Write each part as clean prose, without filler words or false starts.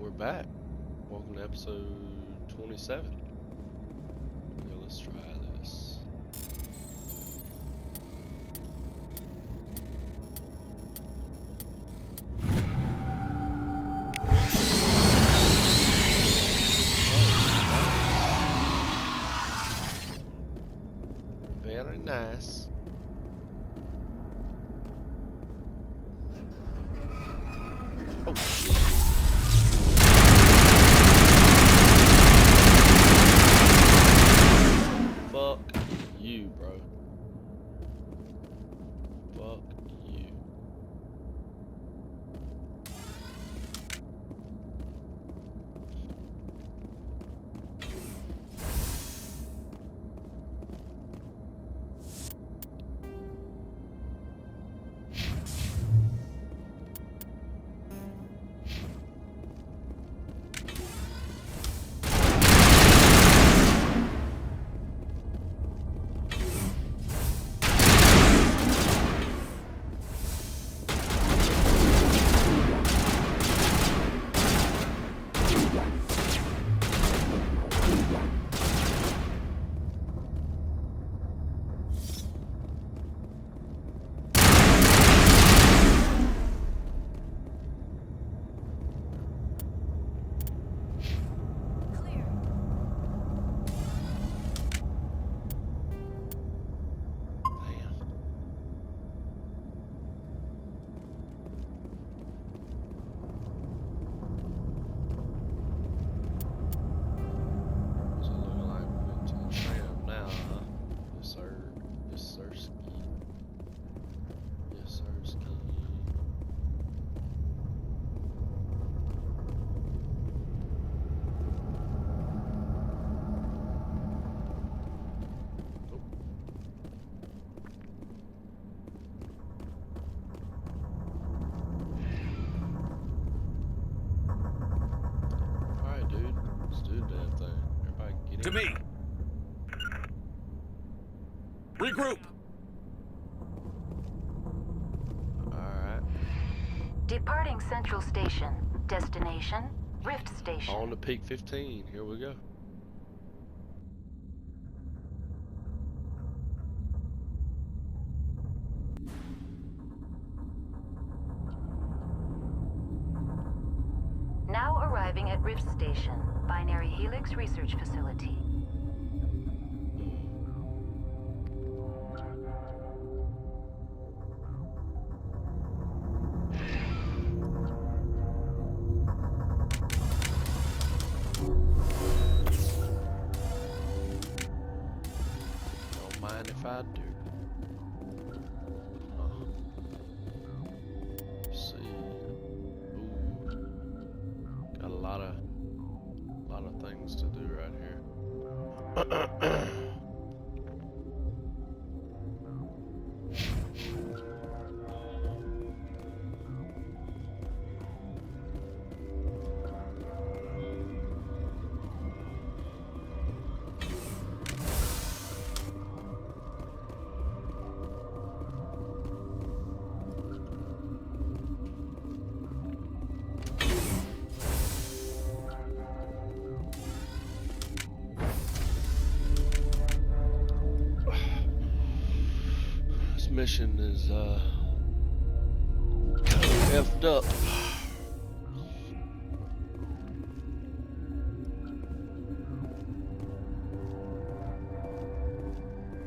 we're back. Welcome to episode 27. Okay, let's try this. Very nice. Oh shit. Fuck you, bro. Fuck you. To me. Regroup. Alright. Departing Central Station. Destination, Rift Station. On to Peak 15. Here we go. Now arriving at Rift Station, Binary Helix Research Facility. Don't mind if I do. Let's see. Ooh. Got a lot of things to do right here. Mission is effed up.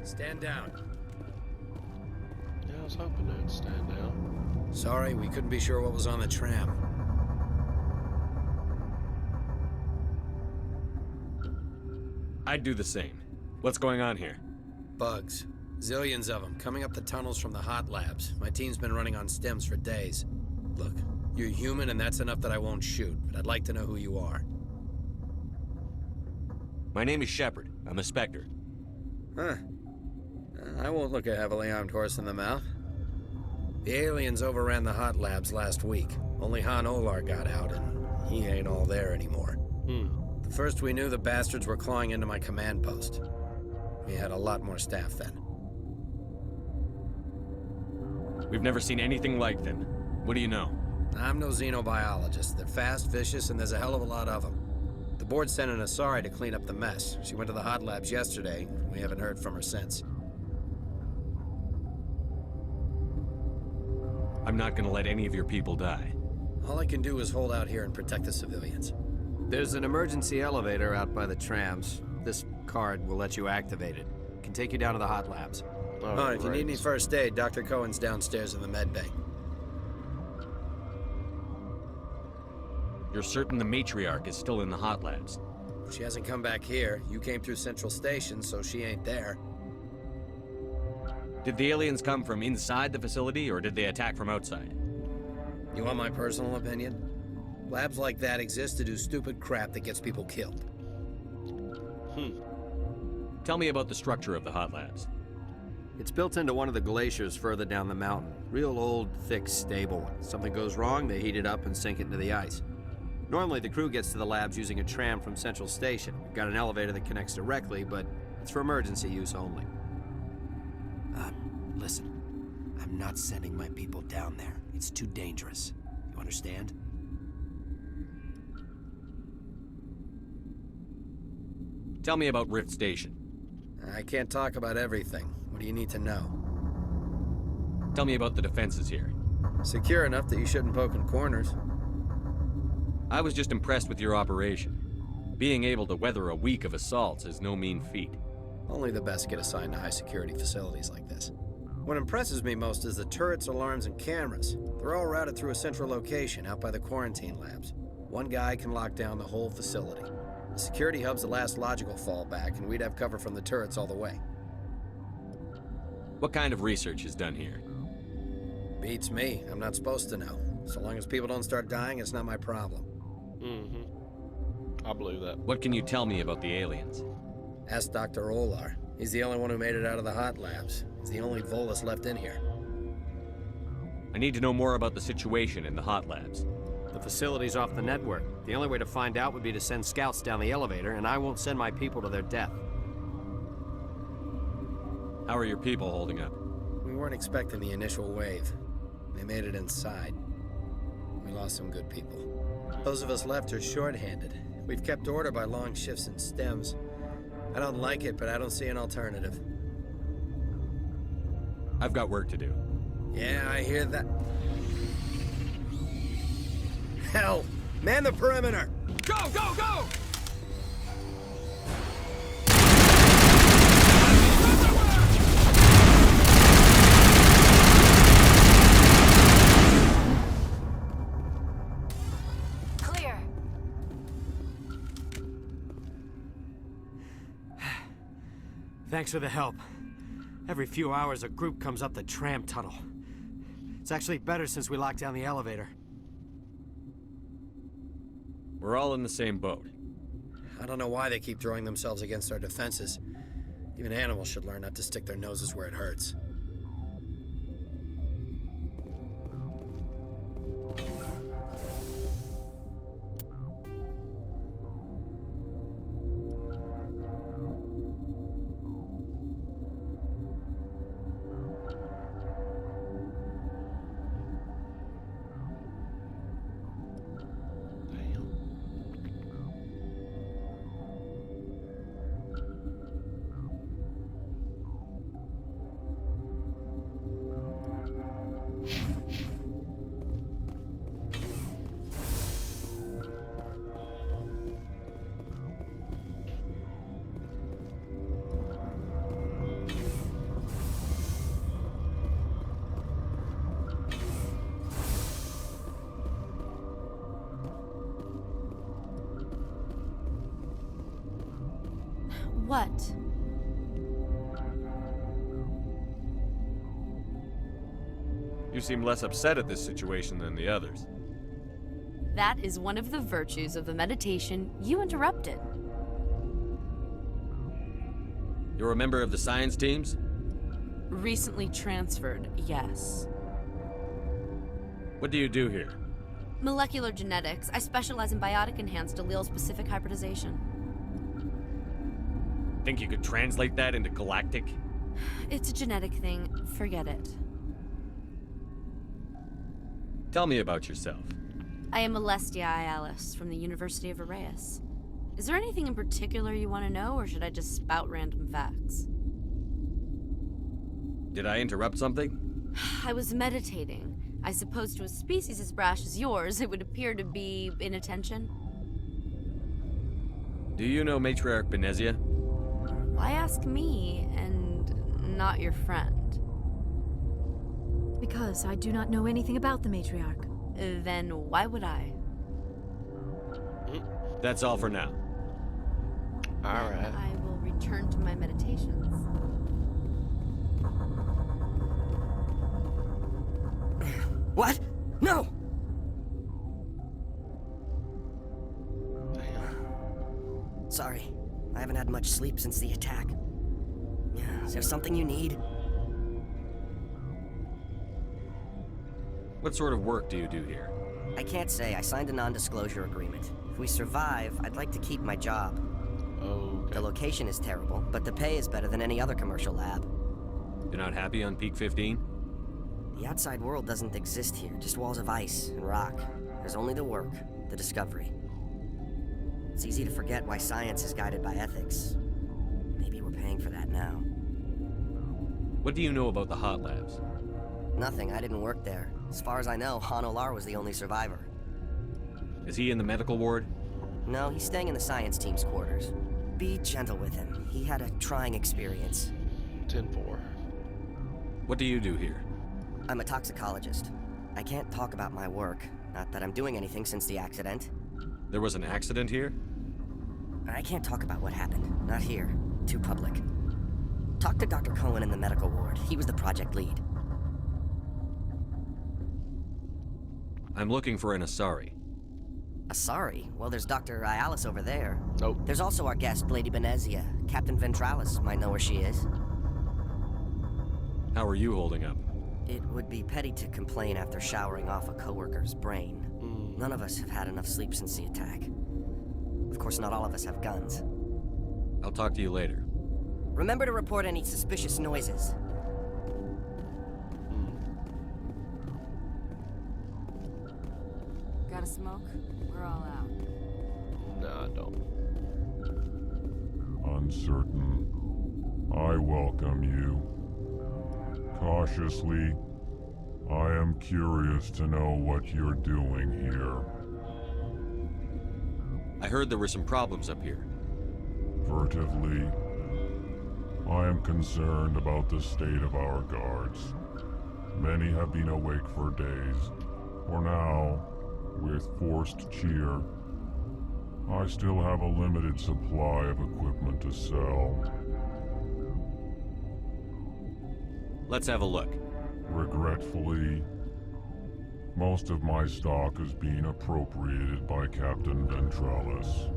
Stand down. Yeah, I was hoping they'd stand down. Sorry, we couldn't be sure what was on the tram. I'd do the same. What's going on here? Bugs. Zillions of them, coming up the tunnels from the hot labs. My team's been running on stems for days. Look, you're human and that's enough that I won't shoot, but I'd like to know who you are. My name is Shepard. I'm a Spectre. Huh. I won't look a heavily armed horse in the mouth. The aliens overran the hot labs last week. Only Han Olar got out, and he ain't all there anymore. The first we knew, the bastards were clawing into my command post. We had a lot more staff then. We've never seen anything like them. What do you know? I'm no xenobiologist. They're fast, vicious, and there's a hell of a lot of them. The board sent an Asari to clean up the mess. She went to the hot labs yesterday. We haven't heard from her since. I'm not gonna let any of your people die. All I can do is hold out here and protect the civilians. There's an emergency elevator out by the trams. This card will let you activate it. Can take you down to the hot labs. Oh, if you need any first aid, Dr. Cohen's downstairs in the med bay. You're certain the matriarch is still in the hot labs? She hasn't come back here. You came through Central Station, so she ain't there. Did the aliens come from inside the facility, or did they attack from outside? You want my personal opinion? Labs like that exist to do stupid crap that gets people killed. Tell me about the structure of the hot labs. It's built into one of the glaciers further down the mountain. Real old, thick, stable one. Something goes wrong, they heat it up and sink it into the ice. Normally, the crew gets to the labs using a tram from Central Station. We've got an elevator that connects directly, but it's for emergency use only. Listen. I'm not sending my people down there. It's too dangerous. You understand? Tell me about Rift Station. I can't talk about everything. What do you need to know? Tell me about the defenses here. Secure enough that you shouldn't poke in corners. I was just impressed with your operation. Being able to weather a week of assaults is no mean feat. Only the best get assigned to high-security facilities like this. What impresses me most is the turrets, alarms, and cameras. They're all routed through a central location out by the quarantine labs. One guy can lock down the whole facility. The security hub's the last logical fallback, and we'd have cover from the turrets all the way. What kind of research is done here? Beats me. I'm not supposed to know. So long as people don't start dying, it's not my problem. I believe that. What can you tell me about the aliens? Ask Dr. Olar. He's the only one who made it out of the hot labs. He's the only Volus left in here. I need to know more about the situation in the hot labs. The facility's off the network. The only way to find out would be to send scouts down the elevator, and I won't send my people to their death. How are your people holding up? We weren't expecting the initial wave. They made it inside. We lost some good people. Those of us left are short-handed. We've kept order by long shifts in stems. I don't like it, but I don't see an alternative. I've got work to do. Yeah, I hear that. Hell! Man the perimeter! Go, go, go! Clear. Thanks for the help. Every few hours, a group comes up the tram tunnel. It's actually better since we locked down the elevator. We're all in the same boat. I don't know why they keep throwing themselves against our defenses. Even animals should learn not to stick their noses where it hurts. What? You seem less upset at this situation than the others. That is one of the virtues of the meditation you interrupted. You're a member of the science teams? Recently transferred, yes. What do you do here? Molecular genetics. I specialize in biotic-enhanced allele-specific hybridization. Think you could translate that into galactic? It's a genetic thing. Forget it. Tell me about yourself. I am Alestia Ayalis from the University of Arraeus. Is there anything in particular you want to know, or should I just spout random facts? Did I interrupt something? I was meditating. I suppose to a species as brash as yours, it would appear to be inattention. Do you know Matriarch Benezia? Why ask me, and not your friend? Because I do not know anything about the matriarch. Then why would I? That's all for now. Alright. Then I will return to my meditations. What? No! Damn. Sorry. I haven't had much sleep since the attack. Is there something you need? What sort of work do you do here? I can't say. I signed a non-disclosure agreement. If we survive, I'd like to keep my job. Okay. The location is terrible, but the pay is better than any other commercial lab. You're not happy on Peak 15? The outside world doesn't exist here, just walls of ice and rock. There's only the work, the discovery. It's easy to forget why science is guided by ethics. Maybe we're paying for that now. What do you know about the hot labs? Nothing, I didn't work there. As far as I know, Han Olar was the only survivor. Is he in the medical ward? No, he's staying in the science team's quarters. Be gentle with him. He had a trying experience. 10-4. What do you do here? I'm a toxicologist. I can't talk about my work. Not that I'm doing anything since the accident. There was an accident here? I can't talk about what happened. Not here. Too public. Talk to Dr. Cohen in the medical ward. He was the project lead. I'm looking for an Asari. Sorry. Well, there's Dr. Ayalis over there. Nope. There's also our guest, Lady Benezia. Captain Ventralis might know where she is. How are you holding up? It would be petty to complain after showering off a coworker's brain. Mm. None of us have had enough sleep since the attack. Of course, not all of us have guns. I'll talk to you later. Remember to report any suspicious noises. Got a smoke? We're all out. No, I don't. Uncertain. I welcome you. Cautiously, I am curious to know what you're doing here. I heard there were some problems up here. Furtively, I am concerned about the state of our guards. Many have been awake for days. For now, with forced cheer, I still have a limited supply of equipment to sell. Let's have a look. Regretfully, most of my stock is being appropriated by Captain Ventralis.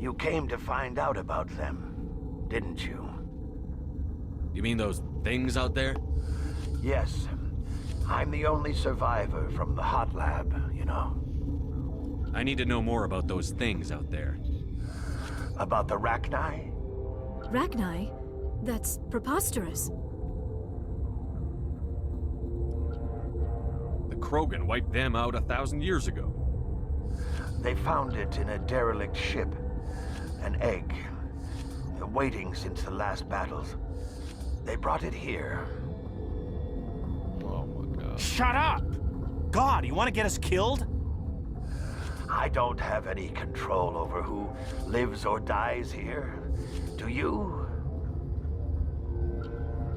You came to find out about them, didn't you? You mean those things out there? Yes. I'm the only survivor from the hot lab, you know. I need to know more about those things out there. About the Rachni? Rachni? That's preposterous. The Krogan wiped them out 1,000 years ago. They found it in a derelict ship. An egg. Waiting since the last battles. They brought it here. Oh my god. Shut up! God, you want to get us killed? I don't have any control over who lives or dies here. Do you?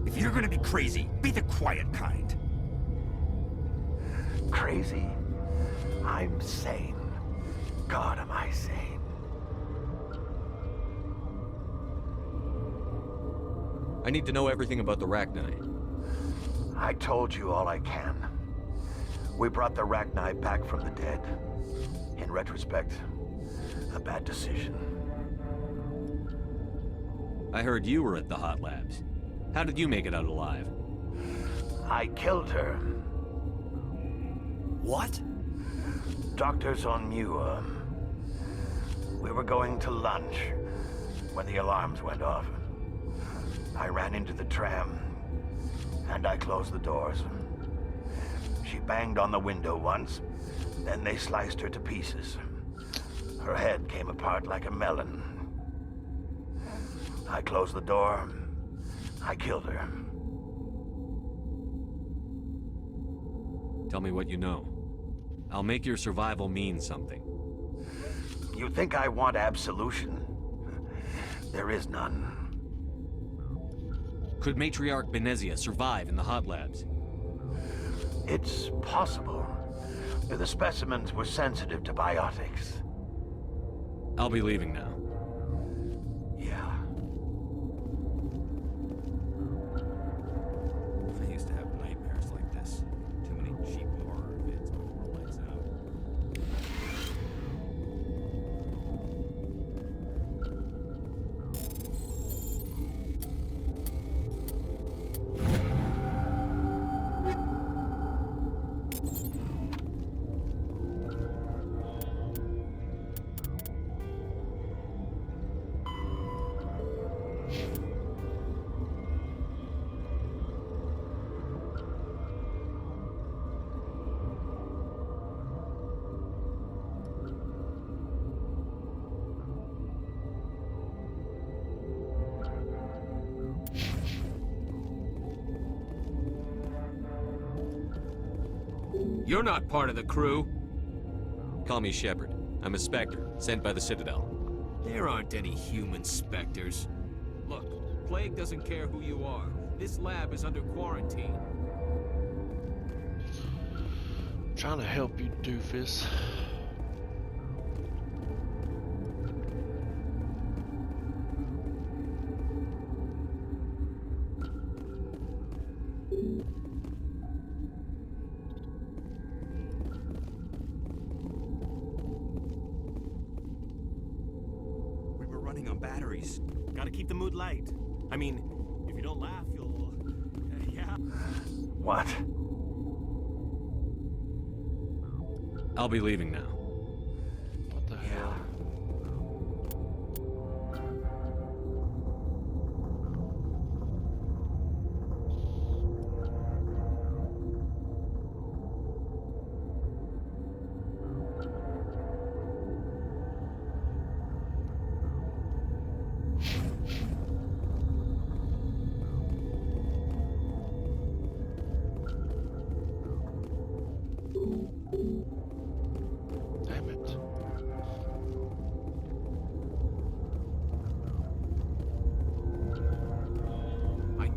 If you're gonna be crazy, be the quiet kind. Crazy? I'm sane. God, am I sane. I need to know everything about the Rachni. I told you all I can. We brought the Rachni back from the dead. In retrospect, a bad decision. I heard you were at the hot labs. How did you make it out alive? I killed her. What? Doctors on Muir. We were going to lunch when the alarms went off. I ran into the tram, and I closed the doors. She banged on the window once, then they sliced her to pieces. Her head came apart like a melon. I closed the door. I killed her. Tell me what you know. I'll make your survival mean something. You think I want absolution? There is none. Could Matriarch Benezia survive in the hot labs? It's possible. The specimens were sensitive to biotics. I'll be leaving now. Yeah. I used to have nightmares like this. Too many cheap horror vids before lights out. You're not part of the crew. Call me Shepard. I'm a Spectre, sent by the Citadel. There aren't any human specters. Look, Plague doesn't care who you are. This lab is under quarantine. Trying to help you, doofus. We were running on batteries. Gotta keep the mood light. I mean, if you don't laugh, you'll... yeah. What? I'll be leaving now. What the hell?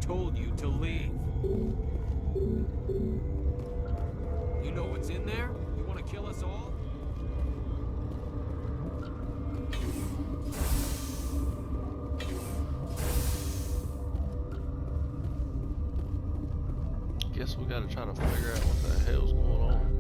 told you to leave. You know what's in there? You want to kill us all? Guess we gotta try to figure out what the hell's going on.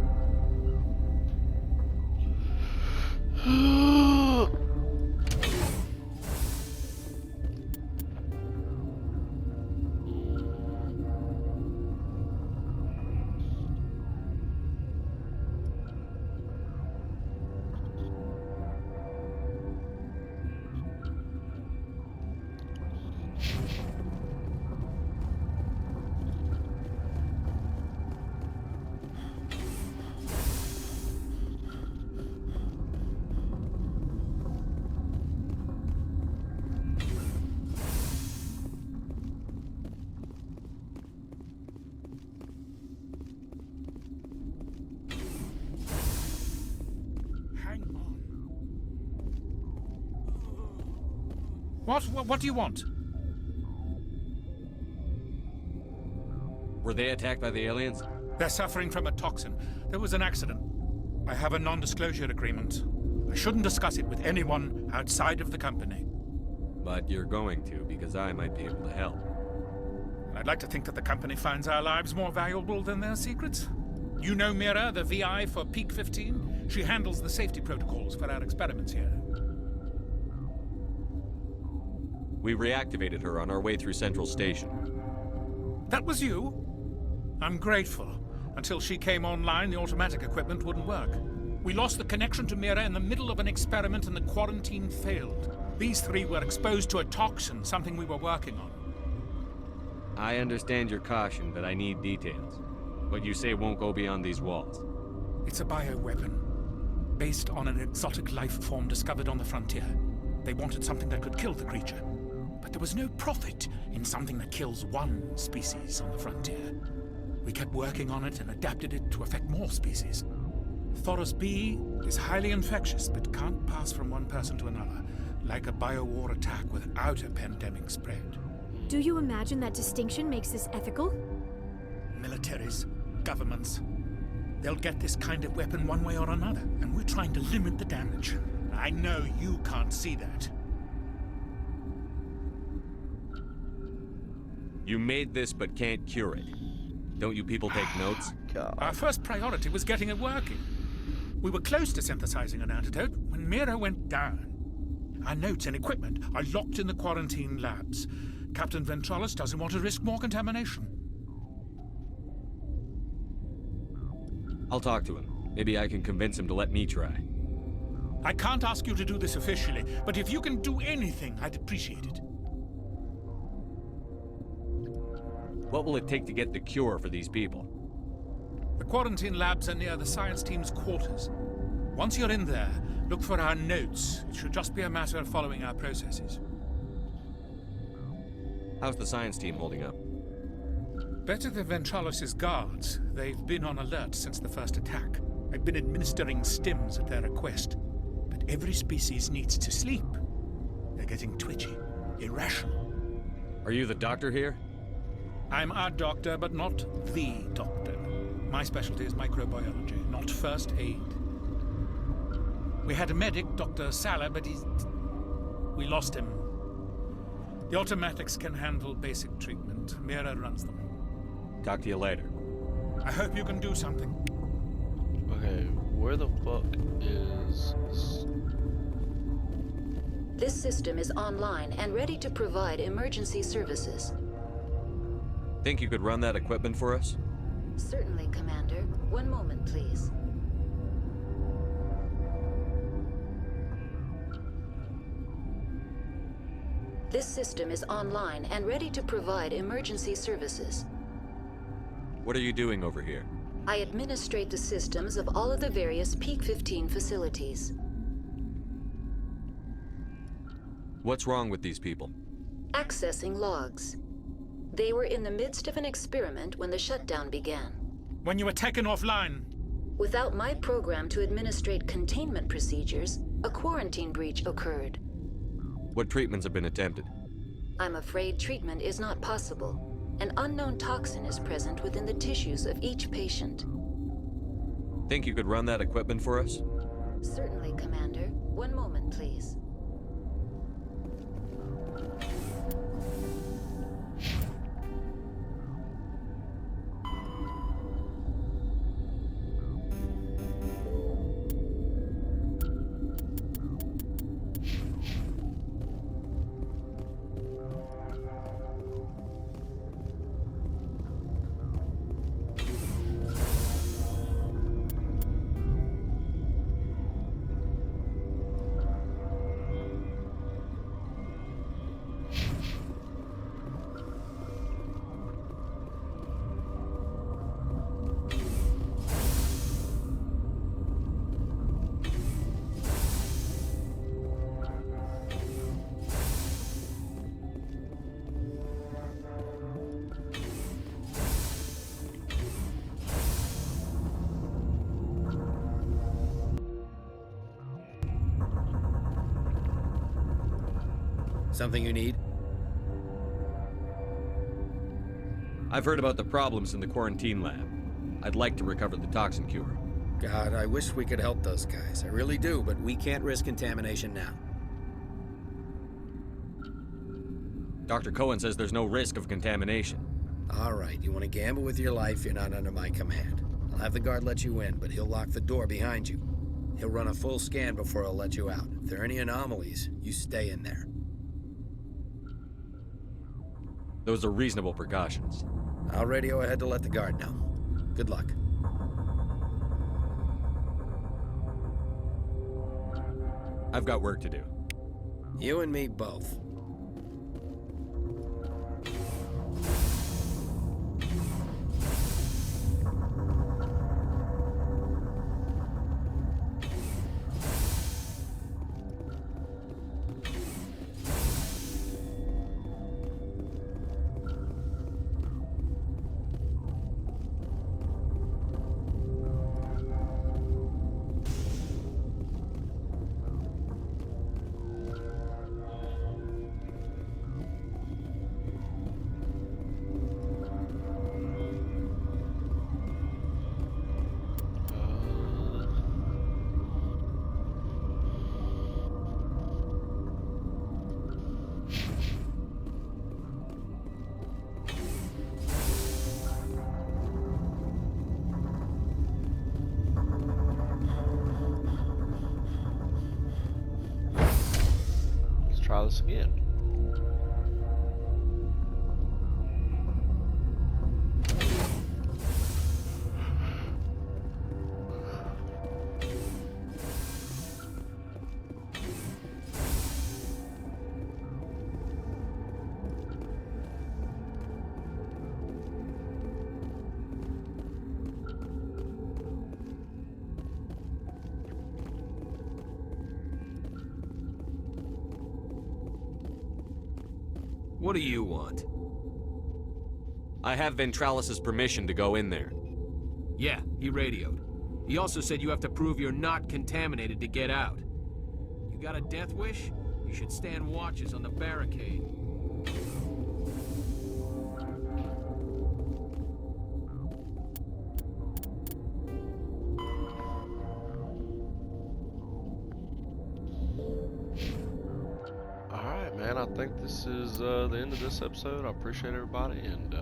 What do you want? Were they attacked by the aliens? They're suffering from a toxin. There was an accident. I have a non-disclosure agreement. I shouldn't discuss it with anyone outside of the company. But you're going to, because I might be able to help. I'd like to think that the company finds our lives more valuable than their secrets. You know Mira, the VI for Peak 15? She handles the safety protocols for our experiments here. We reactivated her on our way through Central Station. That was you? I'm grateful. Until she came online, the automatic equipment wouldn't work. We lost the connection to Mira in the middle of an experiment and the quarantine failed. These three were exposed to a toxin, something we were working on. I understand your caution, but I need details. What you say won't go beyond these walls. It's a bioweapon, based on an exotic life form discovered on the frontier. They wanted something that could kill the creature. But there was no profit in something that kills one species on the frontier. We kept working on it and adapted it to affect more species. Thoros B is highly infectious, but can't pass from one person to another, like a biowar attack without a pandemic spread. Do you imagine that distinction makes this ethical? Militaries, governments, they'll get this kind of weapon one way or another, and we're trying to limit the damage. I know you can't see that. You made this but can't cure it. Don't you people take notes? God. Our first priority was getting it working. We were close to synthesizing an antidote when Mira went down. Our notes and equipment are locked in the quarantine labs. Captain Ventralis doesn't want to risk more contamination. I'll talk to him. Maybe I can convince him to let me try. I can't ask you to do this officially, but if you can do anything, I'd appreciate it. What will it take to get the cure for these people? The quarantine labs are near the science team's quarters. Once you're in there, look for our notes. It should just be a matter of following our processes. How's the science team holding up? Better than Ventralis' guards. They've been on alert since the first attack. I've been administering stims at their request. But every species needs to sleep. They're getting twitchy, irrational. Are you the doctor here? I'm a doctor, but not the doctor. My specialty is microbiology, not first aid. We had a medic, Dr. Sala, but we lost him. The automatics can handle basic treatment. Mira runs them. Talk to you later. I hope you can do something. Okay, where the fuck is... This system is online and ready to provide emergency services. Think you could run that equipment for us? Certainly, Commander. One moment, please. This system is online and ready to provide emergency services. What are you doing over here? I administrate the systems of all of the various Peak 15 facilities. What's wrong with these people? Accessing logs. They were in the midst of an experiment when the shutdown began. When you were taken offline. Without my program to administrate containment procedures, a quarantine breach occurred. What treatments have been attempted? I'm afraid treatment is not possible. An unknown toxin is present within the tissues of each patient. Think you could run that equipment for us? Certainly, Commander. One moment, please. Something you need? I've heard about the problems in the quarantine lab. I'd like to recover the toxin cure. God, I wish we could help those guys. I really do, but we can't risk contamination now. Dr. Cohen says there's no risk of contamination. All right, you want to gamble with your life, you're not under my command. I'll have the guard let you in, but he'll lock the door behind you. He'll run a full scan before he'll let you out. If there are any anomalies, you stay in there. Those are reasonable precautions. I'll radio ahead to let the guard know. Good luck. I've got work to do. You and me both. Try this again. What do you want? I have Ventralis's permission to go in there. Yeah, he radioed. He also said you have to prove you're not contaminated to get out. You got a death wish? You should stand watches on the barricade. Alright, man, I think this is the end of this episode. I appreciate everybody, and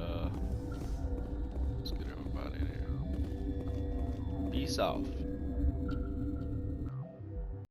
let's get everybody in here. Peace out.